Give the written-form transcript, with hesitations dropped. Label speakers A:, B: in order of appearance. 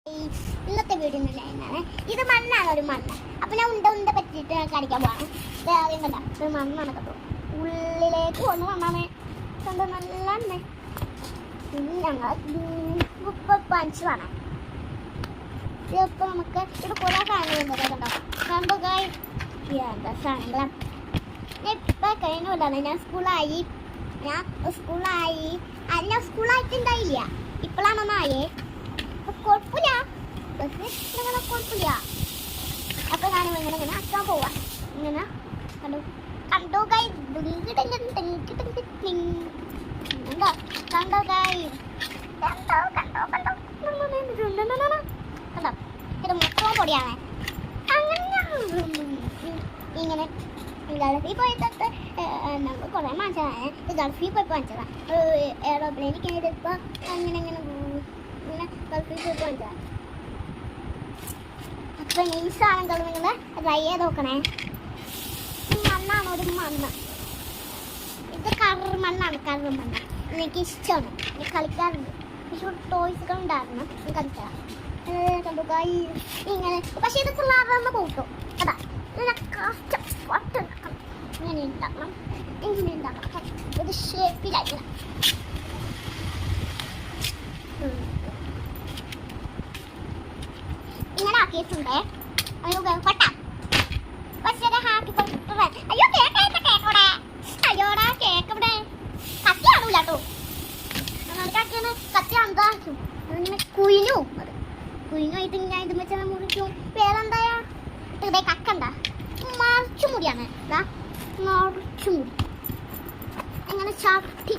A: ഇന്നത്തെ വീഡിയോ എന്നാണ് ഇത് മണ്ണാണ്, ഒരു മണ്ണ്. അപ്പൊ ഞാൻ ഉണ്ട പറ്റിയിട്ട് കാണിക്കാൻ പോവാണ്. ആദ്യം കണ്ട ഇത് മണ്ണാണ് കേട്ടോ. ഉള്ളിലേക്ക് കൊണ്ട് മണ്ണാണ് കണ്ട നല്ല എണ്ണ. ഞങ്ങൾ പഞ്ച് വേണം. ഇതിപ്പോ നമുക്ക് ഇത് കുറെ സാധനങ്ങൾ കണ്ടോ കണ്ടോ കായ് എന്താ സാധനങ്ങളാണ്. ഇപ്പൊ കഴിഞ്ഞതാണ് ഞാൻ സ്കൂളായി. ഞാൻ സ്കൂളായിട്ടുണ്ടായില്ല, ഇപ്പോഴാണെന്നായേ. കുഴപ്പമില്ല, കുഴപ്പമില്ല. അപ്പൊ ഞാൻ ഇങ്ങനെ ആക്കാൻ പോവാ. ഇങ്ങനെ കണ്ടോ കണ്ടോ കായ് കണ്ടോ കായ് കണ്ടോ ഇത് മൊത്തം പൊടിയാണ്. അങ്ങനെ ഇങ്ങനെ ഗൾഫിൽ പോയിട്ട് നമുക്ക് കുറെ മനസ്സിലായ ഗൾഫിൽ പോയി വാങ്ങിച്ചതാണ്. എയറോപ്ലെയിനിൽ കയറിയപ്പോ അങ്ങനെ ഇങ്ങനെ ഗൾഫിൽ പോയി വാങ്ങിച്ചതാണ്. അപ്പൊ ഈ സാധനങ്ങൾ നിങ്ങൾ ട്രൈ ചെയ്ത് നോക്കണേ. മണ്ണാണ്, ഒരു മണ്ണ്. ഇത് കറുമണ്ണാണ്, കറുമണ്ണ്. എനിക്ക് ഇഷ്ടമാണ്, എനിക്ക് കളിക്കാറുണ്ട്. പക്ഷെ ടോയ്സുകൾ ഉണ്ടായിരുന്നു, കളിക്കാം. ഇങ്ങനെ പക്ഷെ ഇത് പിള്ളേർന്ന് കൂട്ടും. അതാ ഇങ്ങനെ ഉണ്ടാക്കണം, ഇങ്ങനെ ഉണ്ടാക്കണം. ഇത് ഷേപ്പിലായിരിക്കണം. ഇങ്ങനെ ആക്കിയിട്ടുണ്ടേ. അയ്യോ കൊട്ടാം പക്ഷേ ഹാക്കി കൊടുത്തിട്ട് അയ്യോ കേക്കോടെ അയ്യോടാ കേക്ക് ഇവിടെ കത്തി കാണൂല കേട്ടോ. കത്തി എന്താക്കും അങ്ങനെ കുയിഞ്ഞു. അത് കുയിഞ്ഞായിട്ട് ഞാൻ ഇത് വെച്ചാൽ മുറിക്കും. വേറെന്തായാ ഇതേ കക്കണ്ട മറിച്ചു മുടിയാണ്. മറിച്ചു മുടി അങ്ങനെ ചാട്ടി